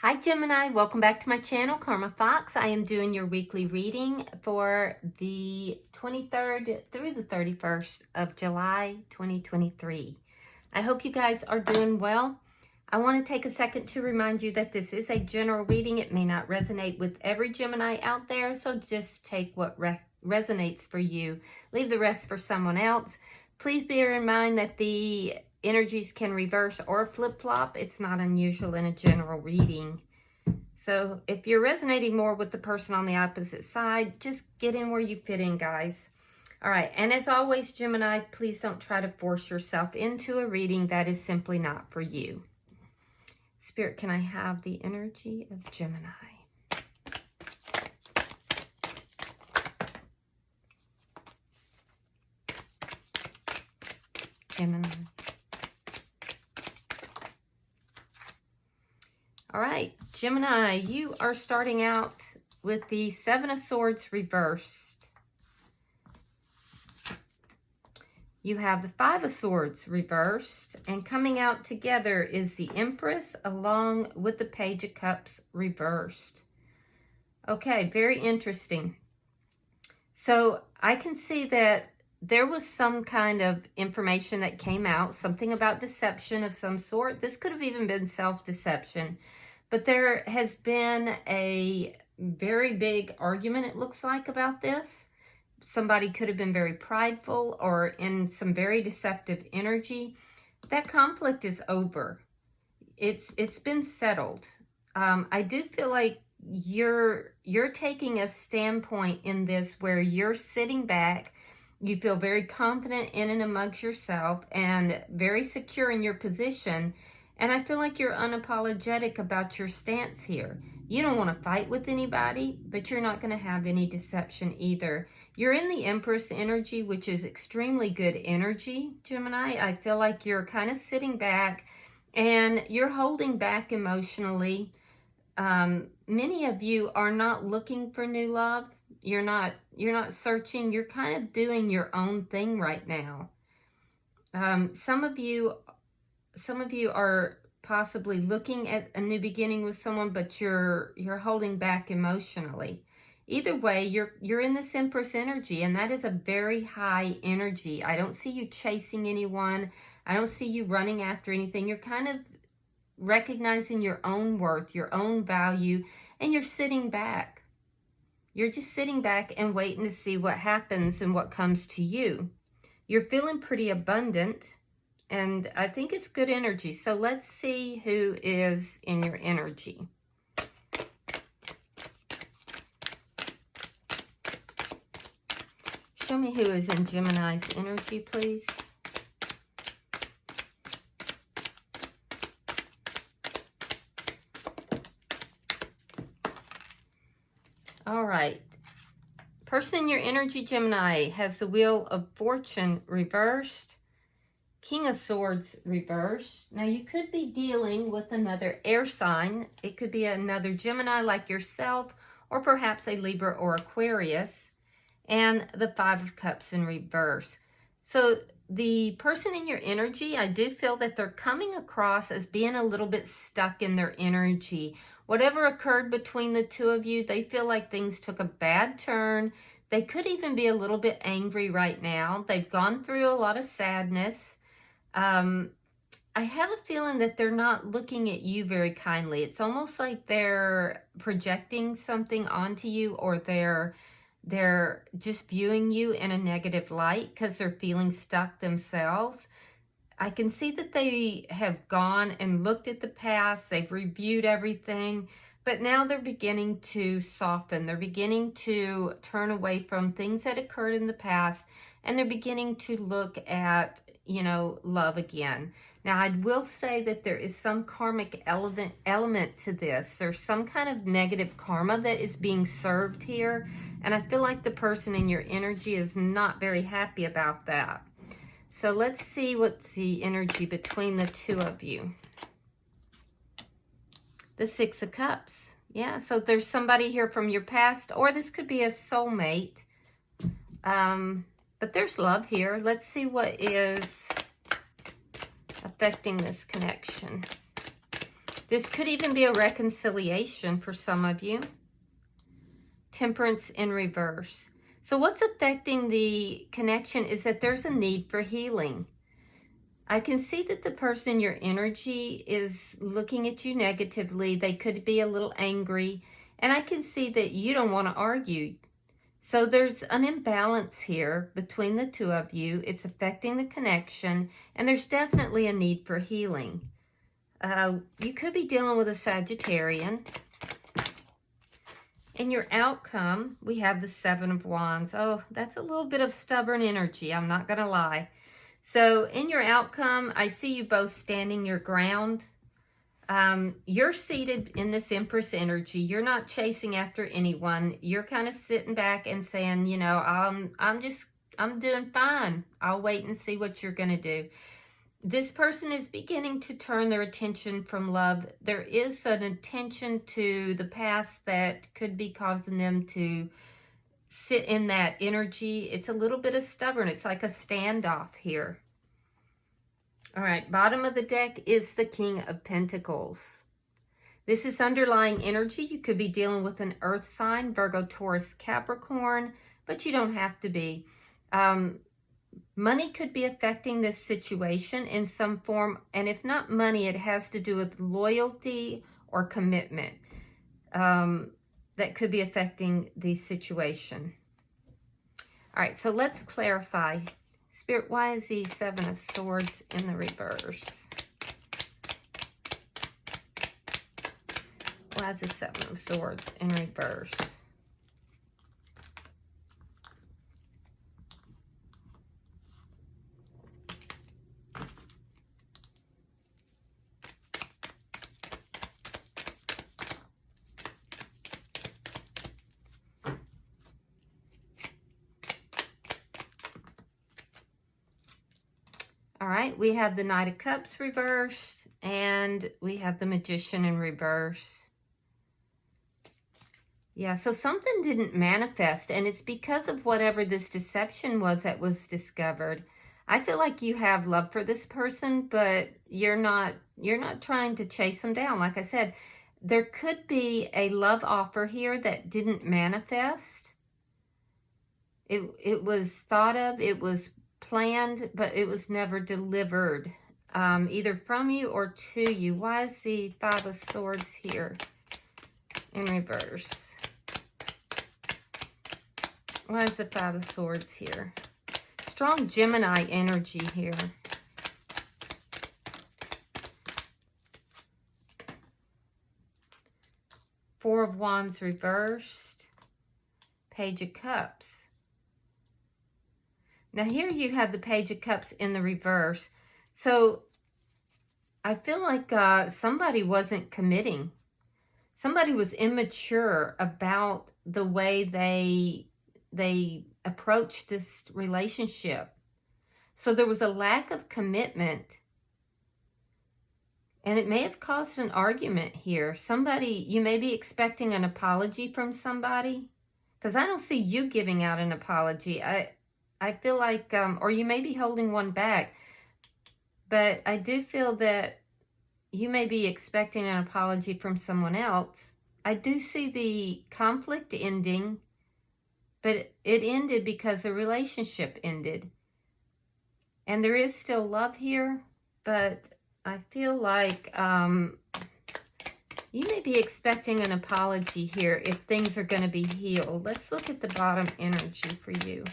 Hi Gemini, welcome back to my channel, Karma Fox. I am doing your weekly reading for the 23rd through the 31st of July 2023. I hope you guys are doing well. I want to take a second to remind you that this is a general reading. It may not resonate with every Gemini out there, so just take what resonates for you. Leave the rest for someone else. Please bear in mind that the energies can reverse or flip-flop. It's not unusual in a general reading. So if you're resonating more with the person on the opposite side, just get in where you fit in, guys. All right, and as always, Gemini, please don't try to force yourself into a reading that is simply not for you. Spirit, can I have the energy of Gemini? Gemini. All right, Gemini, you are starting out with the Seven of Swords reversed. You have the Five of Swords reversed, and coming out together is the Empress along with the Page of Cups reversed. Okay, very interesting. So I can see that there was some kind of information that came out, something about deception of some sort. This could have even been self-deception. But there has been a very big argument, it looks like, about this. Somebody could have been very prideful or in some very deceptive energy. That conflict is over. It's been settled. I do feel like you're taking a standpoint in this where you're sitting back. You feel very confident in and amongst yourself and very secure in your position. And I feel like you're unapologetic about your stance here. You don't want to fight with anybody, but you're not going to have any deception either. You're in the Empress energy, which is extremely good energy, Gemini. I feel like you're kind of sitting back and you're holding back emotionally. Many of you are not looking for new love. You're not searching. You're kind of doing your own thing right now. Some of you are possibly looking at a new beginning with someone, but you're holding back emotionally. Either way, you're in this Empress energy, and that is a very high energy. I don't see you chasing anyone. I don't see you running after anything. You're kind of recognizing your own worth, your own value, and you're sitting back. You're just sitting back and waiting to see what happens and what comes to you. You're feeling pretty abundant. And I think it's good energy. So let's see who is in your energy. Show me who is in Gemini's energy, please. All right. Person in your energy, Gemini, has the Wheel of Fortune reversed. King of Swords reversed. Now, you could be dealing with another air sign. It could be another Gemini like yourself, or perhaps a Libra or Aquarius. And the Five of Cups in reverse. So the person in your energy, I do feel that they're coming across as being a little bit stuck in their energy. Whatever occurred between the two of you, they feel like things took a bad turn. They could even be a little bit angry right now. They've gone through a lot of sadness. I have a feeling that they're not looking at you very kindly. It's almost like they're projecting something onto you, or they're just viewing you in a negative light because they're feeling stuck themselves. I can see that they have gone and looked at the past. They've reviewed everything, but now they're beginning to soften. They're beginning to turn away from things that occurred in the past, and they're beginning to look at, love again. Now, I will say that there is some karmic element to this. There's some kind of negative karma that is being served here, and I feel like the person in your energy is not very happy about that. So let's see what's the energy between the two of you. The Six of Cups. Yeah, so there's somebody here from your past, or this could be a soulmate. But there's love here. Let's see what is affecting this connection. This could even be a reconciliation for some of you. Temperance in reverse. So what's affecting the connection is that there's a need for healing. I can see that the person in your energy is looking at you negatively. They could be a little angry. And I can see that you don't want to argue. So there's an imbalance here between the two of you. It's affecting the connection. And there's definitely a need for healing. You could be dealing with a Sagittarian. In your outcome, we have the Seven of Wands. Oh, that's a little bit of stubborn energy, I'm not going to lie. So in your outcome, I see you both standing your ground. You're seated in this Empress energy. You're not chasing after anyone. You're kind of sitting back and saying, you know, I'm doing fine. I'll wait and see what you're going to do. This person is beginning to turn their attention from love. There is an attention to the past that could be causing them to sit in that energy. It's a little bit of stubborn. It's like a standoff here. All right, bottom of the deck is the King of Pentacles. This is underlying energy. You could be dealing with an earth sign, Virgo, Taurus, Capricorn, but you don't have to be. Money could be affecting this situation in some form, and if not money, it has to do with loyalty or commitment that could be affecting the situation. All right, so let's clarify. Spirit, why is the Seven of Swords in the reverse? Why is the Seven of Swords in reverse? All right, we have the Knight of Cups reversed, and we have the Magician in reverse. Yeah, so something didn't manifest, and it's because of whatever this deception was that was discovered. I feel like you have love for this person, but you're not trying to chase them down. Like I said, there could be a love offer here that didn't manifest. It was thought of, it was planned, but it was never delivered, either from you or to you. Why is the Five of Swords here in reverse? Why is the Five of Swords here? Strong Gemini energy here. Four of Wands reversed. Page of Cups. Now here you have the Page of Cups in the reverse. So I feel like somebody wasn't committing. Somebody was immature about the way they approached this relationship. So there was a lack of commitment. And it may have caused an argument here. Somebody, you may be expecting an apology from somebody. Because I don't see you giving out an apology. I feel like, or you may be holding one back, but I do feel that you may be expecting an apology from someone else. I do see the conflict ending, but it ended because the relationship ended. And there is still love here, but I feel like you may be expecting an apology here if things are going to be healed. Let's look at the bottom energy for you.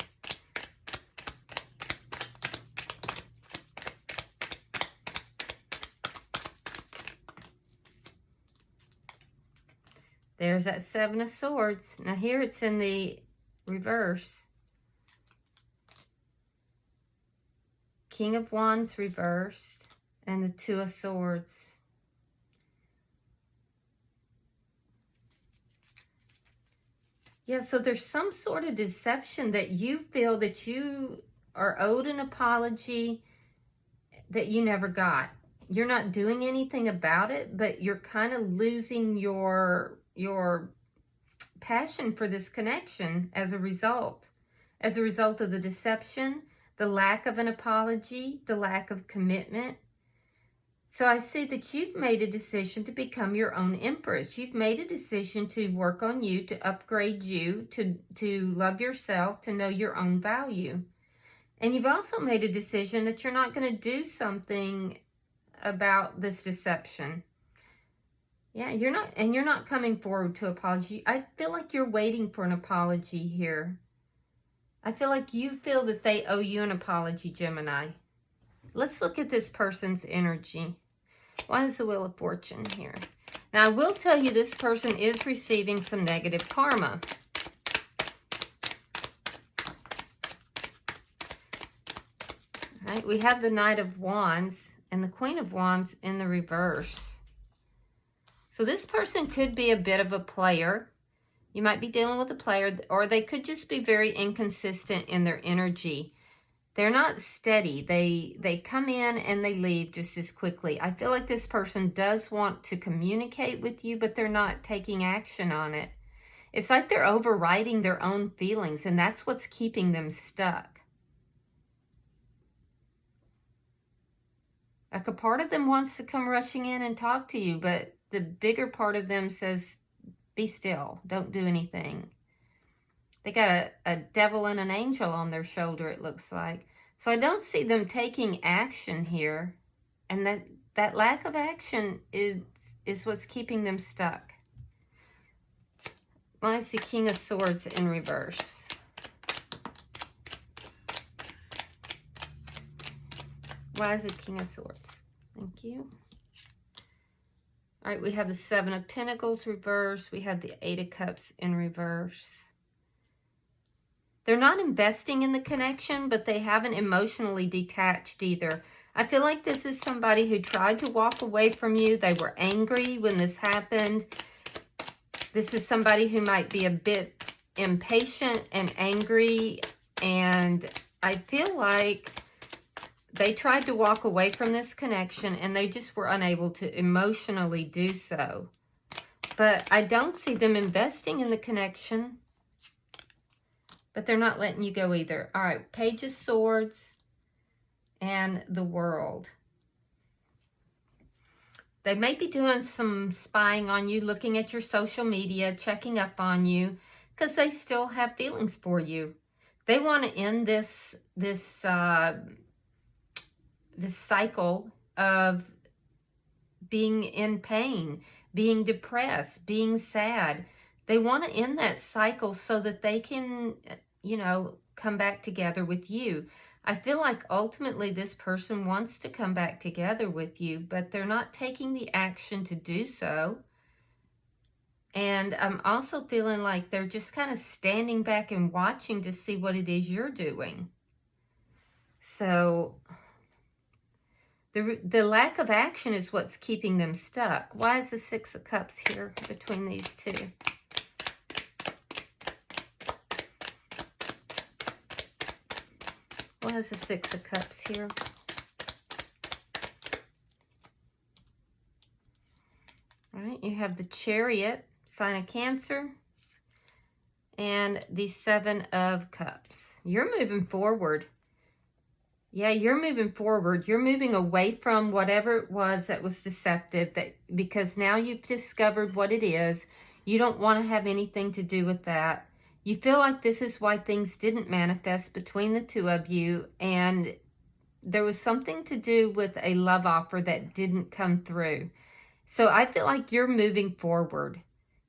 There's that Seven of Swords. Now here it's in the reverse. King of Wands reversed. And the Two of Swords. Yeah, so there's some sort of deception that you feel that you are owed an apology that you never got. You're not doing anything about it, but you're kind of losing your passion for this connection as a result of the deception, the lack of an apology, the lack of commitment. So I see that you've made a decision to become your own empress. You've made a decision to work on you, to upgrade you, to love yourself, to know your own value. And you've also made a decision that you're not going to do something about this deception. Yeah, you're not coming forward to apology. I feel like you're waiting for an apology here. I feel like you feel that they owe you an apology, Gemini. Let's look at this person's energy. Why is the Wheel of Fortune here? Now, I will tell you this person is receiving some negative karma. All right, we have the Knight of Wands and the Queen of Wands in the reverse. So this person could be a bit of a player. You might be dealing with a player, or they could just be very inconsistent in their energy. They're not steady. They come in and they leave just as quickly. I feel like this person does want to communicate with you, but they're not taking action on it. It's like they're overriding their own feelings, and that's what's keeping them stuck. Like a part of them wants to come rushing in and talk to you, but the bigger part of them says, be still, don't do anything. They got a devil and an angel on their shoulder, it looks like. So I don't see them taking action here. And that lack of action is what's keeping them stuck. Why is the King of Swords in reverse? Why is the King of Swords? Thank you. All right, we have the Seven of Pentacles reverse. We have the Eight of Cups in reverse. They're not investing in the connection, but they haven't emotionally detached either. I feel like this is somebody who tried to walk away from you. They were angry when this happened. This is somebody who might be a bit impatient and angry, and I feel like they tried to walk away from this connection and they just were unable to emotionally do so. But I don't see them investing in the connection. But they're not letting you go either. All right, Page of Swords and the World. They may be doing some spying on you, looking at your social media, checking up on you, because they still have feelings for you. They want to end this cycle of being in pain, being depressed, being sad. They want to end that cycle so that they can, you know, come back together with you. I feel like ultimately this person wants to come back together with you, but they're not taking the action to do so. And I'm also feeling like they're just kind of standing back and watching to see what it is you're doing. So the lack of action is what's keeping them stuck. Why is the Six of Cups here between these two? Why is the Six of Cups here? All right, you have the Chariot, sign of Cancer, and the Seven of Cups. You're moving forward. Yeah, you're moving forward. You're moving away from whatever it was that was deceptive, because now you've discovered what it is. You don't want to have anything to do with that. You feel like this is why things didn't manifest between the two of you, and there was something to do with a love offer that didn't come through. So I feel like you're moving forward.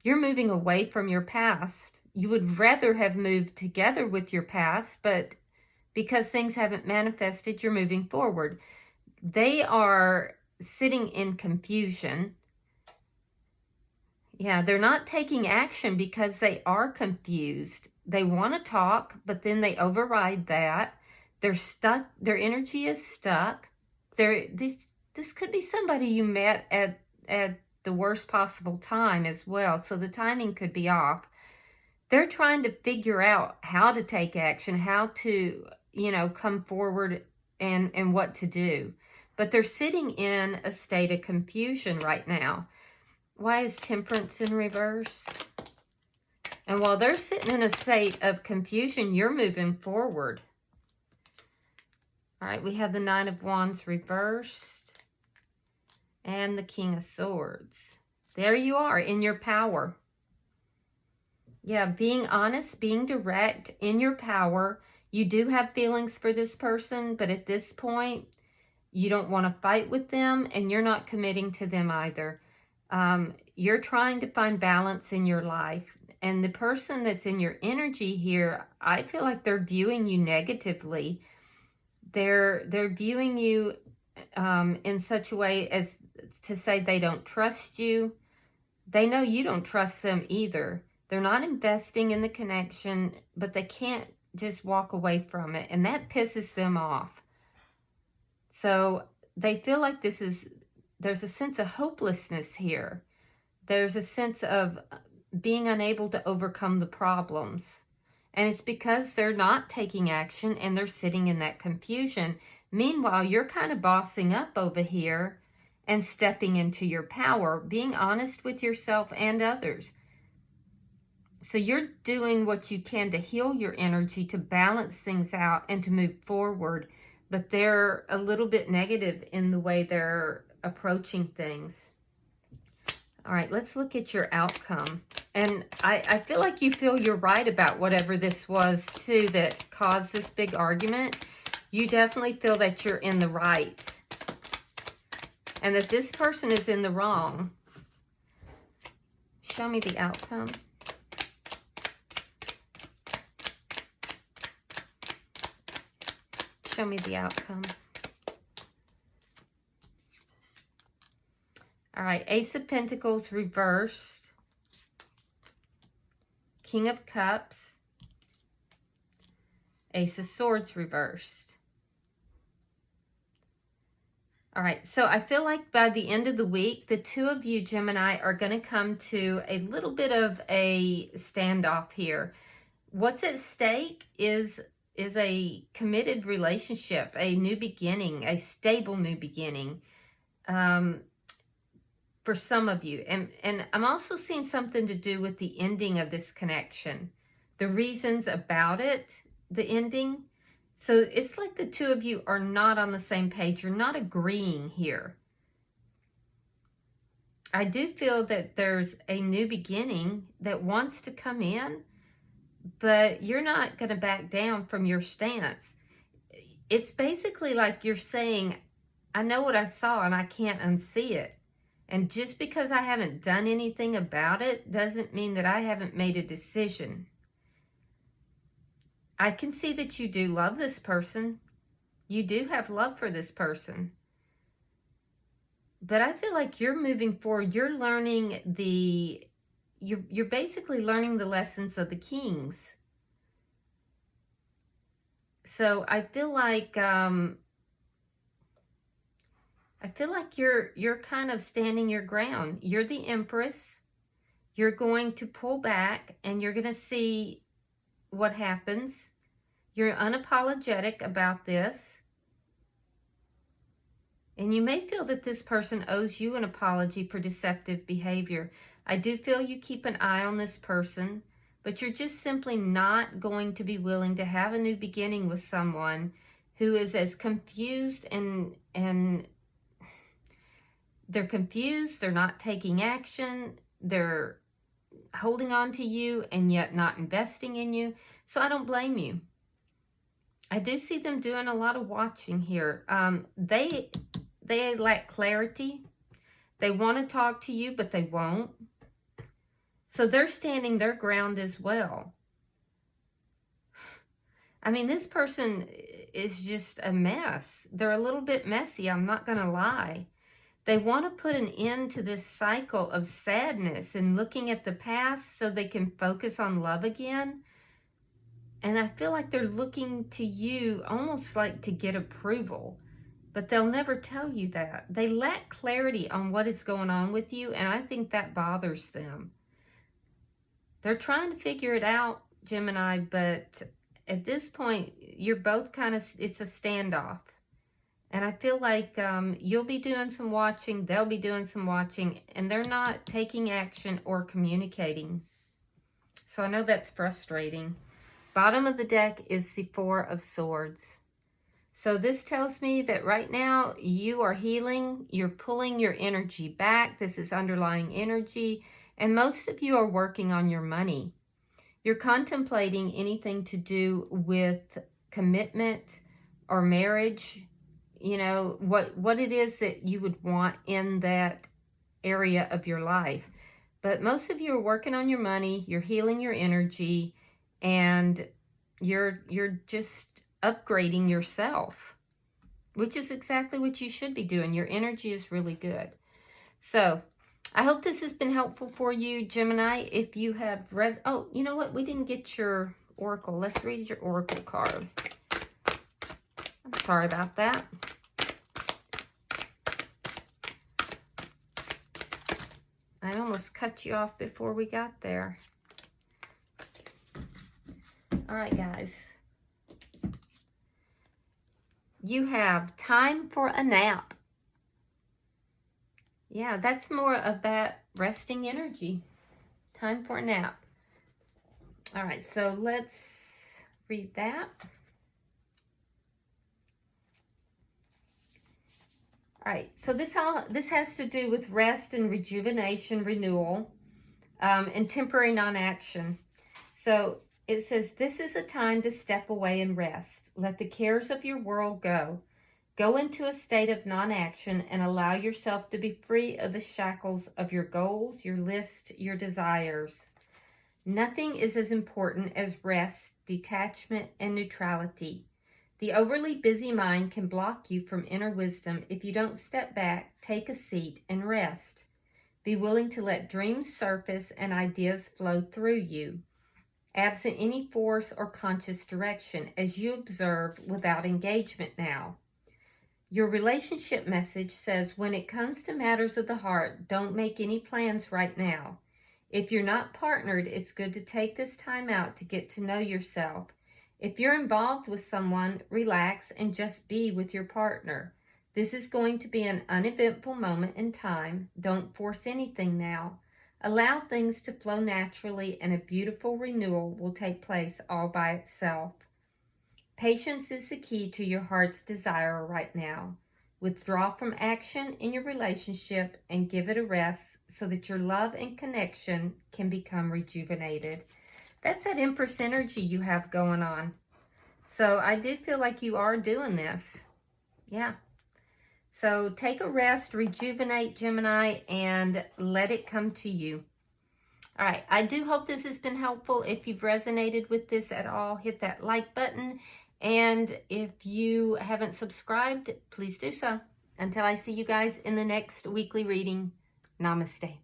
You're moving away from your past. You would rather have moved together with your past, but because things haven't manifested, you're moving forward. They are sitting in confusion. Yeah, they're not taking action because they are confused. They want to talk, but then they override that. They're stuck. Their energy is stuck. This could be somebody you met at the worst possible time as well, so the timing could be off. They're trying to figure out how to take action, how to, you know, come forward and what to do. But they're sitting in a state of confusion right now. Why is Temperance in reverse? And while they're sitting in a state of confusion, you're moving forward. All right, we have the Nine of Wands reversed. and the King of Swords. There you are in your power. Yeah, being honest, being direct, in your power. You do have feelings for this person, but at this point, you don't want to fight with them, and you're not committing to them either. You're trying to find balance in your life. And the person that's in your energy here, I feel like they're viewing you negatively. They're viewing you in such a way as to say they don't trust you. They know you don't trust them either. They're not investing in the connection, but they can't just walk away from it. And that pisses them off. So they feel like there's a sense of hopelessness here. There's a sense of being unable to overcome the problems. And it's because they're not taking action and they're sitting in that confusion. Meanwhile, you're kind of bossing up over here and stepping into your power, being honest with yourself and others. So you're doing what you can to heal your energy, to balance things out and to move forward. But they're a little bit negative in the way they're approaching things. All right, let's look at your outcome. And I feel like you feel you're right about whatever this was, too, that caused this big argument. You definitely feel that you're in the right. And that this person is in the wrong. Show me the outcome. Show me the outcome. All right, Ace of Pentacles reversed. King of Cups. Ace of Swords reversed. All right, so I feel like by the end of the week, the two of you, Gemini, are going to come to a little bit of a standoff here. What's at stake is a committed relationship, a new beginning, a stable new beginning for some of you. And I'm also seeing something to do with the ending of this connection, the reasons about it, the ending. So it's like the two of you are not on the same page. You're not agreeing here. I do feel that there's a new beginning that wants to come in, but you're not going to back down from your stance. It's basically like you're saying, I know what I saw and I can't unsee it. And just because I haven't done anything about it doesn't mean that I haven't made a decision. I can see that you do love this person. You do have love for this person. But I feel like you're moving forward. You're learning you're basically learning the lessons of the kings. So I feel like you're kind of standing your ground. You're the Empress. You're going to pull back and you're going to see what happens. You're unapologetic about this. And you may feel that this person owes you an apology for deceptive behavior. I do feel you keep an eye on this person, but you're just simply not going to be willing to have a new beginning with someone who is as confused and they're confused, they're not taking action, they're holding on to you and yet not investing in you. So I don't blame you. I do see them doing a lot of watching here. They lack clarity. They want to talk to you, but they won't. So they're standing their ground as well. I mean, this person is just a mess. They're a little bit messy, I'm not going to lie. They want to put an end to this cycle of sadness and looking at the past so they can focus on love again. And I feel like they're looking to you almost like to get approval. But they'll never tell you that. They lack clarity on what is going on with you, and I think that bothers them. They're trying to figure it out, Gemini, but at this point, you're both kind of, it's a standoff. And I feel like you'll be doing some watching, they'll be doing some watching, and they're not taking action or communicating. So I know that's frustrating. Bottom of the deck is the Four of Swords. So this tells me that right now you are healing. You're pulling your energy back. This is underlying energy. And most of you are working on your money. You're contemplating anything to do with commitment or marriage. You know, what it is that you would want in that area of your life. But most of you are working on your money. You're healing your energy. And you're just upgrading yourself, which is exactly what you should be doing. Your energy is really good. So I hope this has been helpful for you, Gemini. If you have oh, you know what? We didn't get your oracle. Let's read your oracle card. I'm sorry about that. I almost cut you off before we got there. All right, guys. You have time for a nap. Yeah, that's more of that resting energy. Time for a nap. All right, so let's read that. All right, so this has to do with rest and rejuvenation, renewal, and temporary non-action. So it says, this is a time to step away and rest. Let the cares of your world go. Go into a state of non-action and allow yourself to be free of the shackles of your goals, your list, your desires. Nothing is as important as rest, detachment, and neutrality. The overly busy mind can block you from inner wisdom if you don't step back, take a seat, and rest. Be willing to let dreams surface and ideas flow through you, absent any force or conscious direction, as you observe without engagement now. Your relationship message says, when it comes to matters of the heart, don't make any plans right now. If you're not partnered, it's good to take this time out to get to know yourself. If you're involved with someone, relax and just be with your partner. This is going to be an uneventful moment in time. Don't force anything now. Allow things to flow naturally, and a beautiful renewal will take place all by itself. Patience is the key to your heart's desire right now. Withdraw from action in your relationship and give it a rest so that your love and connection can become rejuvenated. That's that Empress energy you have going on. So I do feel like you are doing this. Yeah. So take a rest, rejuvenate, Gemini, and let it come to you. All right. I do hope this has been helpful. If you've resonated with this at all, hit that like button. And if you haven't subscribed, please do so. Until I see you guys in the next weekly reading, namaste.